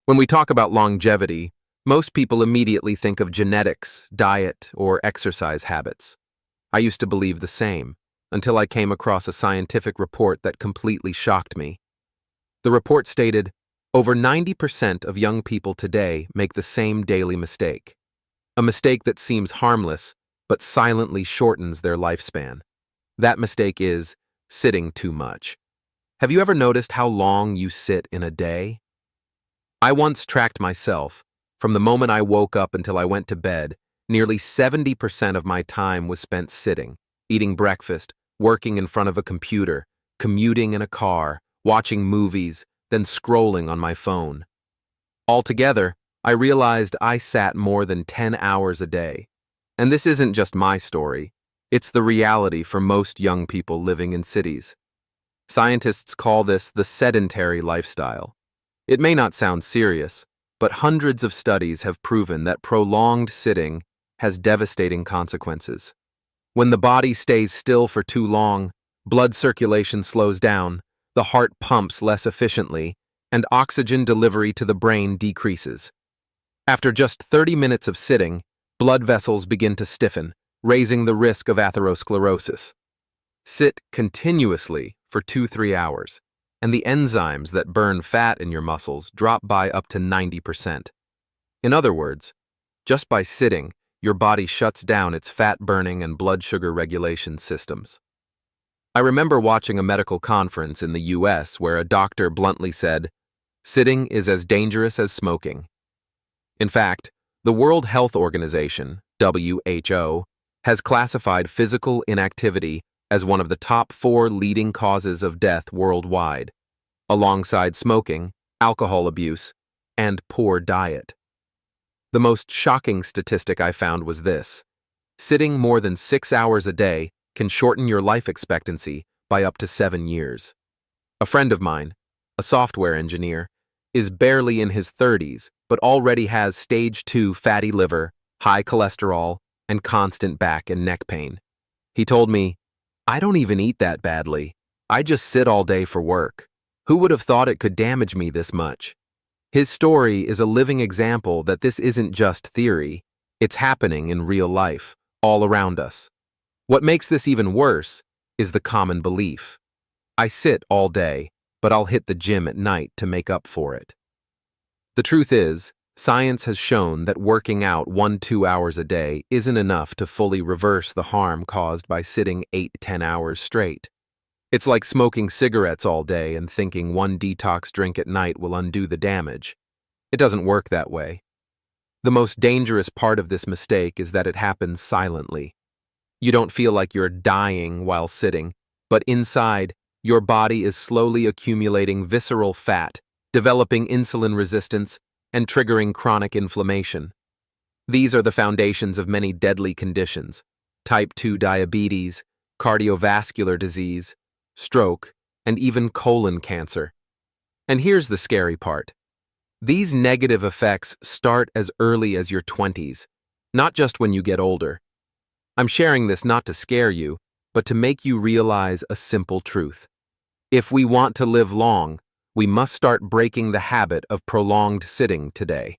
When we talk about longevity, most people immediately think of genetics, diet, or exercise habits. I used to believe the same, until I came across a scientific report that completely shocked me. The report stated, over 90% of young people today make the same daily mistake. A mistake that seems harmless, but silently shortens their lifespan. That mistake is sitting too much. Have you ever noticed how long you sit in a day? I once tracked myself. From the moment I woke up until I went to bed, nearly 70% of my time was spent sitting, eating breakfast, working in front of a computer, commuting in a car, watching movies, then scrolling on my phone. Altogether, I realized I sat more than 10 hours a day. And this isn't just my story. It's the reality for most young people living in cities. Scientists call this the sedentary lifestyle. It may not sound serious, but hundreds of studies have proven that prolonged sitting has devastating consequences. When the body stays still for too long, blood circulation slows down, the heart pumps less efficiently, and oxygen delivery to the brain decreases. After just 30 minutes of sitting, blood vessels begin to stiffen, raising the risk of atherosclerosis. Sit continuously for 2-3 hours, and the enzymes that burn fat in your muscles drop by up to 90%. In other words, just by sitting, your body shuts down its fat-burning and blood sugar regulation systems. I remember watching a medical conference in the US where a doctor bluntly said, "Sitting is as dangerous as smoking." In fact, the World Health Organization, WHO, has classified physical inactivity as one of the top 4 leading causes of death worldwide, alongside smoking, alcohol abuse, and poor diet. The most shocking statistic I found was this: sitting more than 6 hours a day can shorten your life expectancy by up to 7 years. A friend of mine, a software engineer, is barely in his 30s but already has stage 2 fatty liver, high cholesterol, and constant back and neck pain. He told me, "I don't even eat that badly. I just sit all day for work. Who would have thought it could damage me this much?" His story is a living example that this isn't just theory. It's happening in real life, all around us. What makes this even worse is the common belief. I sit all day, but I'll hit the gym at night to make up for it. The truth is, science has shown that working out 1-2 hours a day isn't enough to fully reverse the harm caused by sitting 8-10 hours straight. It's like smoking cigarettes all day and thinking one detox drink at night will undo the damage. It doesn't work that way. The most dangerous part of this mistake is that it happens silently. You don't feel like you're dying while sitting, but inside, your body is slowly accumulating visceral fat, developing insulin resistance, and triggering chronic inflammation. These are the foundations of many deadly conditions: type 2 diabetes, cardiovascular disease, stroke, and even colon cancer. And here's the scary part. These negative effects start as early as your 20s, not just when you get older. I'm sharing this not to scare you, but to make you realize a simple truth. If we want to live long, we must start breaking the habit of prolonged sitting today.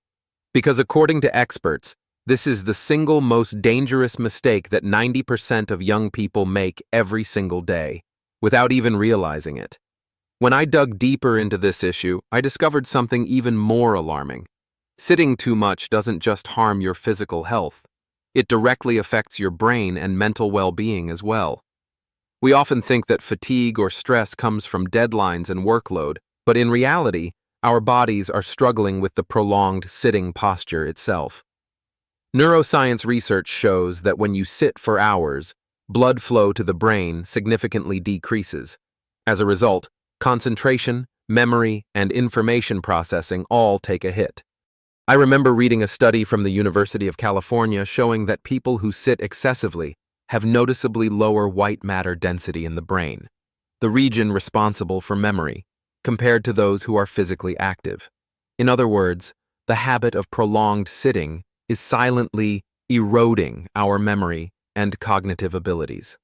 Because according to experts, this is the single most dangerous mistake that 90% of young people make every single day, without even realizing it. When I dug deeper into this issue, I discovered something even more alarming. Sitting too much doesn't just harm your physical health. It directly affects your brain and mental well-being as well. We often think that fatigue or stress comes from deadlines and workload, but in reality, our bodies are struggling with the prolonged sitting posture itself. Neuroscience research shows that when you sit for hours, blood flow to the brain significantly decreases. As a result, concentration, memory, and information processing all take a hit. I remember reading a study from the University of California showing that people who sit excessively have noticeably lower white matter density in the brain, the region responsible for memory, compared to those who are physically active. In other words, the habit of prolonged sitting is silently eroding our memory and cognitive abilities.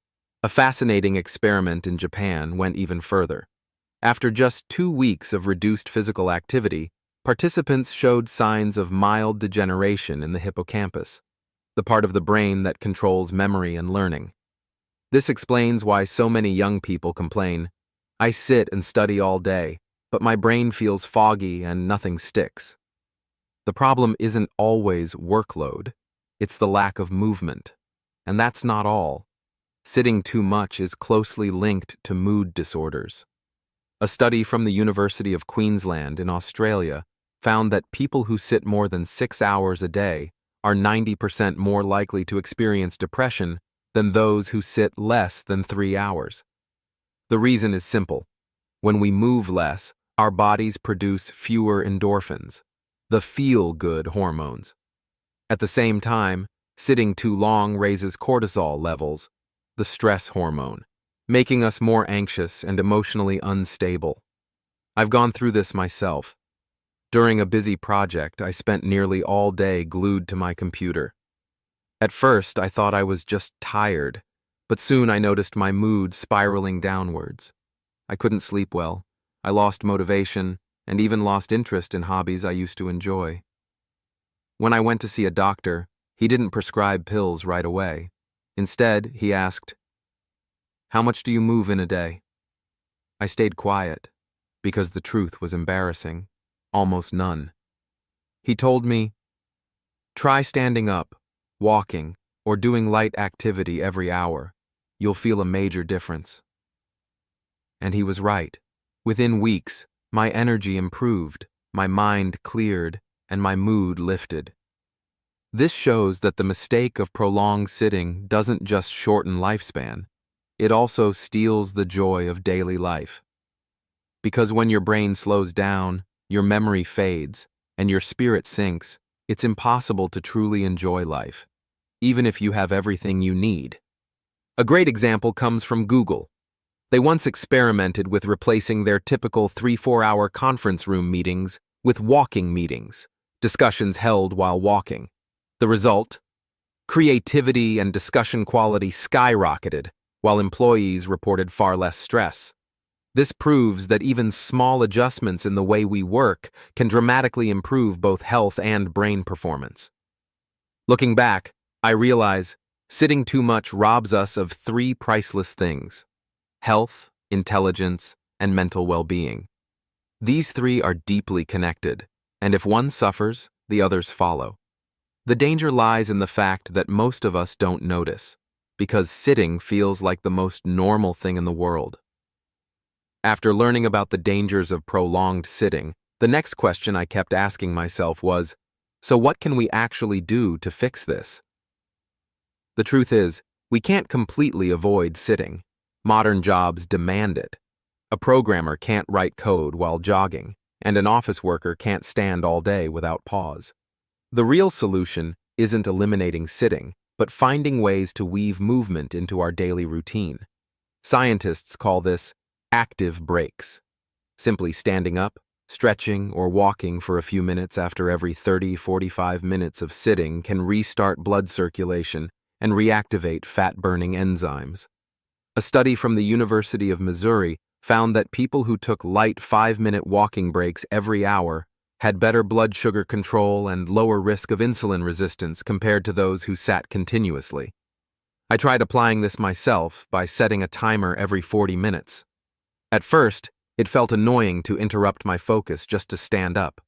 A fascinating experiment in Japan went even further. After just 2 weeks of reduced physical activity, Participants showed signs of mild degeneration in the hippocampus, the part of the brain that controls memory and learning. This explains why so many young people complain, "I sit and study all day, but my brain feels foggy and nothing sticks." The problem isn't always workload, it's the lack of movement. And that's not all. Sitting too much is closely linked to mood disorders. A study from the University of Queensland in Australia found that people who sit more than 6 hours a day are 90% more likely to experience depression than those who sit less than 3 hours. The reason is simple. When we move less, our bodies produce fewer endorphins, the feel-good hormones. At the same time, sitting too long raises cortisol levels, the stress hormone, making us more anxious and emotionally unstable. I've gone through this myself. During a busy project, I spent nearly all day glued to my computer. At first, I thought I was just tired, but soon I noticed my mood spiraling downwards. I couldn't sleep well, I lost motivation, and even lost interest in hobbies I used to enjoy. When I went to see a doctor, he didn't prescribe pills right away. Instead, he asked, "How much do you move in a day?" I stayed quiet, because the truth was embarrassing. Almost none. He told me, "Try standing up, walking, or doing light activity every hour. You'll feel a major difference." And he was right. Within weeks, my energy improved, my mind cleared, and my mood lifted. This shows that the mistake of prolonged sitting doesn't just shorten lifespan, it also steals the joy of daily life. Because when your brain slows down, your memory fades, and your spirit sinks, it's impossible to truly enjoy life, even if you have everything you need. A great example comes from Google. They once experimented with replacing their typical 3-4 hour conference room meetings with walking meetings, discussions held while walking. The result? Creativity and discussion quality skyrocketed, while employees reported far less stress. This proves that even small adjustments in the way we work can dramatically improve both health and brain performance. Looking back, I realize sitting too much robs us of 3 priceless things: health, intelligence, and mental well-being. These 3 are deeply connected, and if one suffers, the others follow. The danger lies in the fact that most of us don't notice, because sitting feels like the most normal thing in the world. After learning about the dangers of prolonged sitting, the next question I kept asking myself was, so what can we actually do to fix this? The truth is, we can't completely avoid sitting. Modern jobs demand it. A programmer can't write code while jogging, and an office worker can't stand all day without pause. The real solution isn't eliminating sitting, but finding ways to weave movement into our daily routine. Scientists call this active breaks. Simply standing up, stretching, or walking for a few minutes after every 30-45 minutes of sitting can restart blood circulation and reactivate fat-burning enzymes. A study from the University of Missouri found that people who took light 5-minute walking breaks every hour had better blood sugar control and lower risk of insulin resistance compared to those who sat continuously. I tried applying this myself by setting a timer every 40 minutes. At first, it felt annoying to interrupt my focus just to stand up.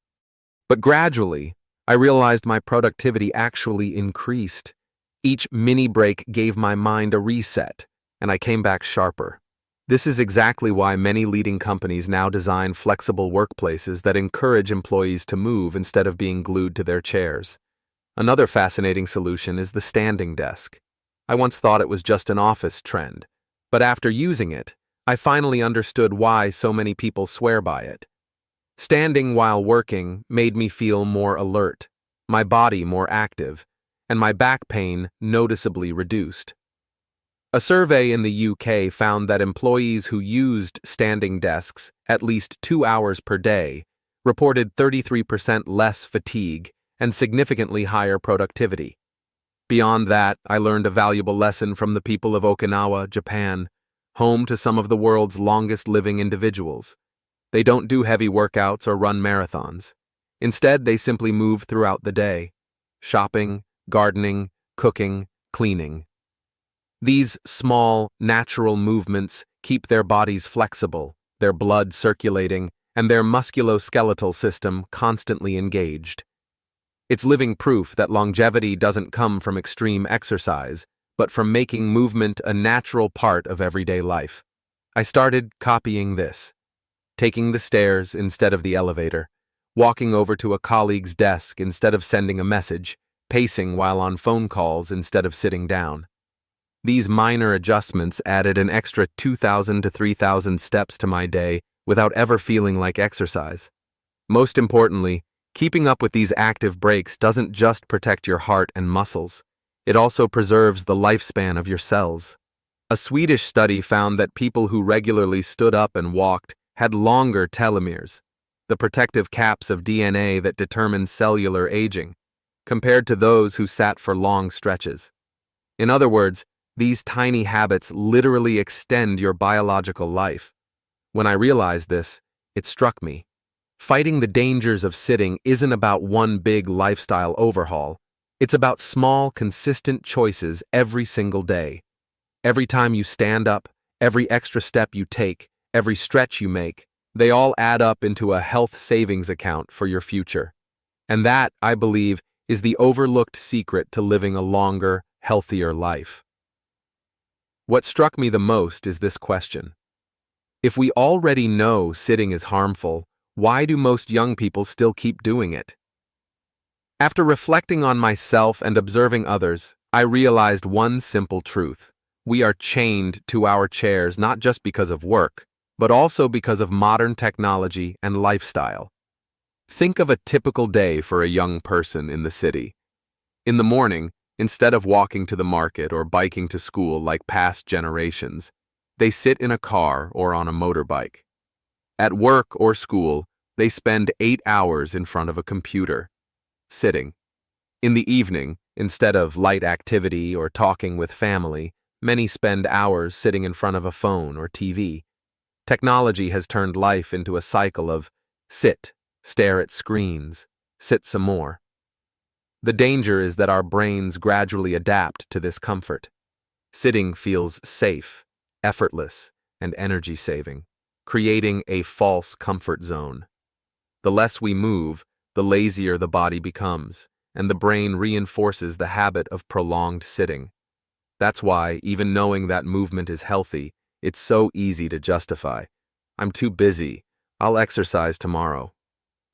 But gradually, I realized my productivity actually increased. Each mini break gave my mind a reset, and I came back sharper. This is exactly why many leading companies now design flexible workplaces that encourage employees to move instead of being glued to their chairs. Another fascinating solution is the standing desk. I once thought it was just an office trend, but after using it, I finally understood why so many people swear by it. Standing while working made me feel more alert, my body more active, and my back pain noticeably reduced. A survey in the UK found that employees who used standing desks at least 2 hours per day reported 33% less fatigue and significantly higher productivity. Beyond that, I learned a valuable lesson from the people of Okinawa, Japan, home to some of the world's longest living individuals. They don't do heavy workouts or run marathons. Instead, they simply move throughout the day. Shopping, gardening, cooking, cleaning. These small, natural movements keep their bodies flexible, their blood circulating, and their musculoskeletal system constantly engaged. It's living proof that longevity doesn't come from extreme exercise, but from making movement a natural part of everyday life. I started copying this, taking the stairs instead of the elevator, walking over to a colleague's desk instead of sending a message, pacing while on phone calls instead of sitting down. These minor adjustments added an extra 2,000 to 3,000 steps to my day without ever feeling like exercise. Most importantly, keeping up with these active breaks doesn't just protect your heart and muscles, it also preserves the lifespan of your cells. A Swedish study found that people who regularly stood up and walked had longer telomeres, the protective caps of DNA that determine cellular aging, compared to those who sat for long stretches. In other words, these tiny habits literally extend your biological life. When I realized this, it struck me. Fighting the dangers of sitting isn't about one big lifestyle overhaul. It's about small, consistent choices every single day. Every time you stand up, every extra step you take, every stretch you make, they all add up into a health savings account for your future. And that, I believe, is the overlooked secret to living a longer, healthier life. What struck me the most is this question. If we already know sitting is harmful, why do most young people still keep doing it? After reflecting on myself and observing others, I realized one simple truth. We are chained to our chairs not just because of work, but also because of modern technology and lifestyle. Think of a typical day for a young person in the city. In the morning, instead of walking to the market or biking to school like past generations, they sit in a car or on a motorbike. At work or school, they spend 8 hours in front of a computer, sitting. In the evening, instead of light activity or talking with family, many spend hours sitting in front of a phone or TV. Technology has turned life into a cycle of sit, stare at screens, sit some more. The danger is that our brains gradually adapt to this comfort. Sitting feels safe, effortless, and energy-saving, creating a false comfort zone. The less we move, the lazier the body becomes, and the brain reinforces the habit of prolonged sitting. That's why, even knowing that movement is healthy, it's so easy to justify. I'm too busy. I'll exercise tomorrow.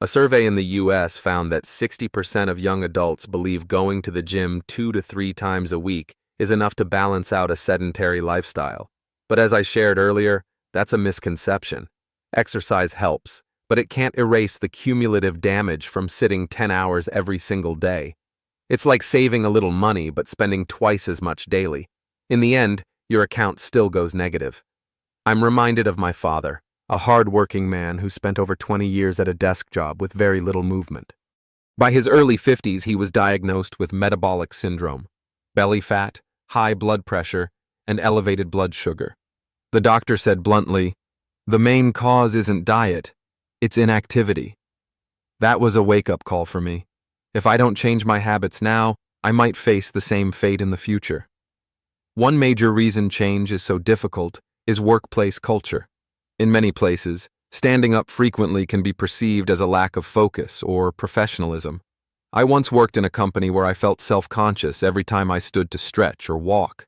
A survey in the US found that 60% of young adults believe going to the gym 2 to 3 times a week is enough to balance out a sedentary lifestyle. But as I shared earlier, that's a misconception. Exercise helps, but it can't erase the cumulative damage from sitting 10 hours every single day. It's like saving a little money but spending twice as much daily. In the end, your account still goes negative. I'm reminded of my father, a hard-working man who spent over 20 years at a desk job with very little movement. By his early 50s, he was diagnosed with metabolic syndrome, belly fat, high blood pressure, and elevated blood sugar. The doctor said bluntly, "The main cause isn't diet, it's inactivity." That was a wake-up call for me. If I don't change my habits now, I might face the same fate in the future. One major reason change is so difficult is workplace culture. In many places, standing up frequently can be perceived as a lack of focus or professionalism. I once worked in a company where I felt self-conscious every time I stood to stretch or walk.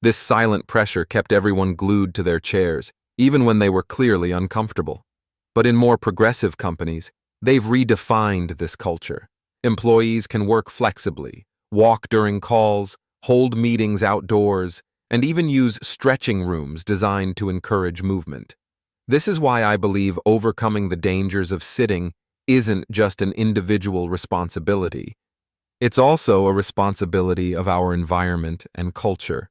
This silent pressure kept everyone glued to their chairs, even when they were clearly uncomfortable. But in more progressive companies, they've redefined this culture. Employees can work flexibly, walk during calls, hold meetings outdoors, and even use stretching rooms designed to encourage movement. This is why I believe overcoming the dangers of sitting isn't just an individual responsibility. It's also a responsibility of our environment and culture.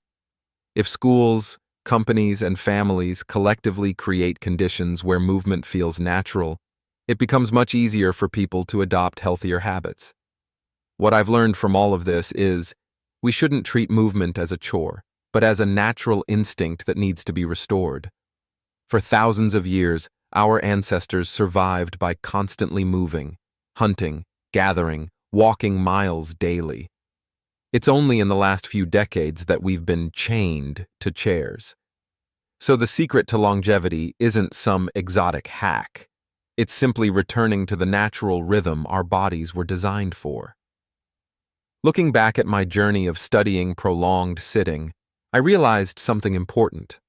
If schools, companies, and families collectively create conditions where movement feels natural, it becomes much easier for people to adopt healthier habits. What I've learned from all of this is we shouldn't treat movement as a chore, but as a natural instinct that needs to be restored. For thousands of years, our ancestors survived by constantly moving. hunting, gathering, walking miles daily. It's only in the last few decades that we've been chained to chairs. So the secret to longevity isn't some exotic hack. It's simply returning to the natural rhythm our bodies were designed for. Looking back at my journey of studying prolonged sitting, I realized something important.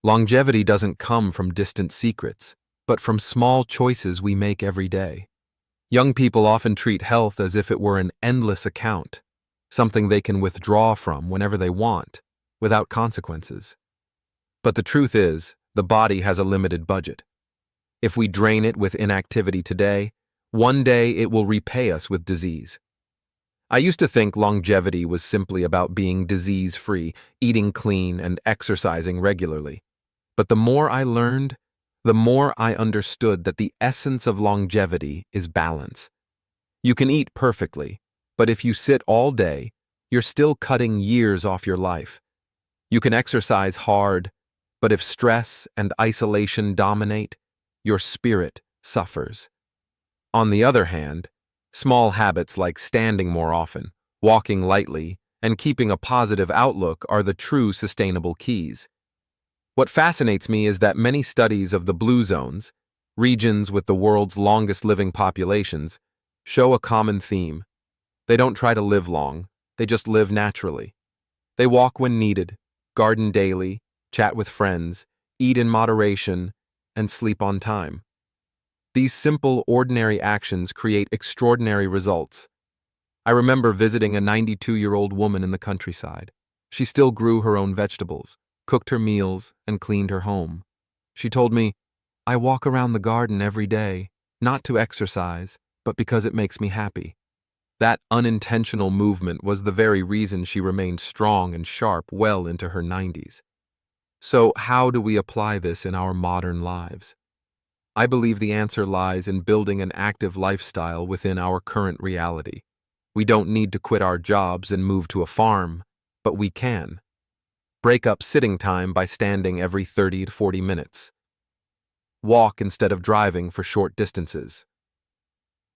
Longevity doesn't come from distant secrets, but from small choices we make every day. Young people often treat health as if it were an endless account, something they can withdraw from whenever they want, without consequences. But the truth is, the body has a limited budget. If we drain it with inactivity today, one day it will repay us with disease. I used to think longevity was simply about being disease-free, eating clean, and exercising regularly. But the more I learned, the more I understood that the essence of longevity is balance. You can eat perfectly, but if you sit all day, you're still cutting years off your life. You can exercise hard, but if stress and isolation dominate, your spirit suffers. On the other hand, small habits like standing more often, walking lightly, and keeping a positive outlook are the true sustainable keys. What fascinates me is that many studies of the blue zones, regions with the world's longest living populations, show a common theme. They don't try to live long, they just live naturally. They walk when needed, garden daily, chat with friends, eat in moderation, and sleep on time. These simple, ordinary actions create extraordinary results. I remember visiting a 92-year-old woman in the countryside. She still grew her own vegetables, cooked her meals, and cleaned her home. She told me, "I walk around the garden every day, not to exercise, but because it makes me happy." That unintentional movement was the very reason she remained strong and sharp well into her 90s. So how do we apply this in our modern lives? I believe the answer lies in building an active lifestyle within our current reality. We don't need to quit our jobs and move to a farm, but we can. Break up sitting time by standing every 30 to 40 minutes. Walk instead of driving for short distances.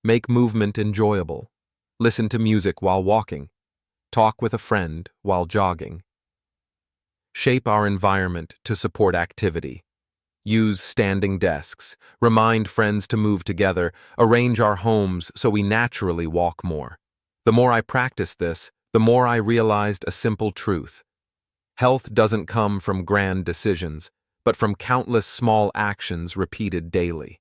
Make movement enjoyable. Listen to music while walking. Talk with a friend while jogging. Shape our environment to support activity. Use standing desks. Remind friends to move together. Arrange our homes so we naturally walk more. The more I practiced this, the more I realized a simple truth. Health doesn't come from grand decisions, but from countless small actions repeated daily.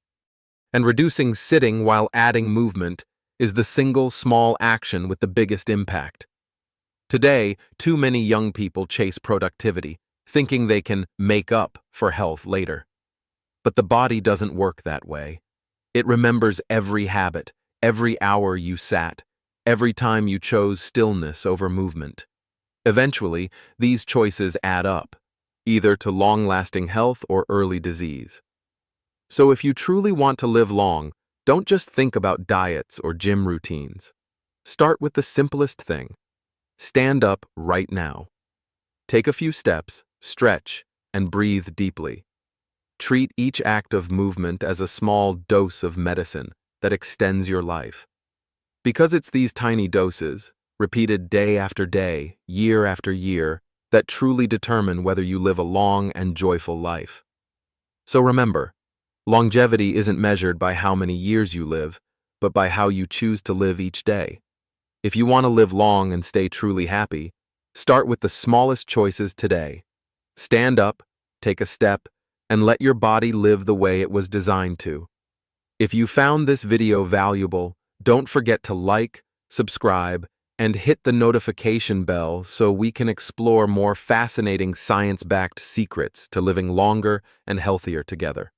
And reducing sitting while adding movement is the single small action with the biggest impact. Today, too many young people chase productivity, thinking they can make up for health later. But the body doesn't work that way. It remembers every habit, every hour you sat, every time you chose stillness over movement. Eventually, these choices add up, either to long-lasting health or early disease. So if you truly want to live long, don't just think about diets or gym routines. Start with the simplest thing. Stand up right now. Take a few steps, stretch, and breathe deeply. Treat each act of movement as a small dose of medicine that extends your life. Because it's these tiny doses, repeated day after day, year after year, that truly determine whether you live a long and joyful life. So remember, longevity isn't measured by how many years you live, but by how you choose to live each day. If you want to live long and stay truly happy, start with the smallest choices today. Stand up, take a step, and let your body live the way it was designed to. If you found this video valuable, don't forget to like, subscribe, and hit the notification bell so we can explore more fascinating science-backed secrets to living longer and healthier together.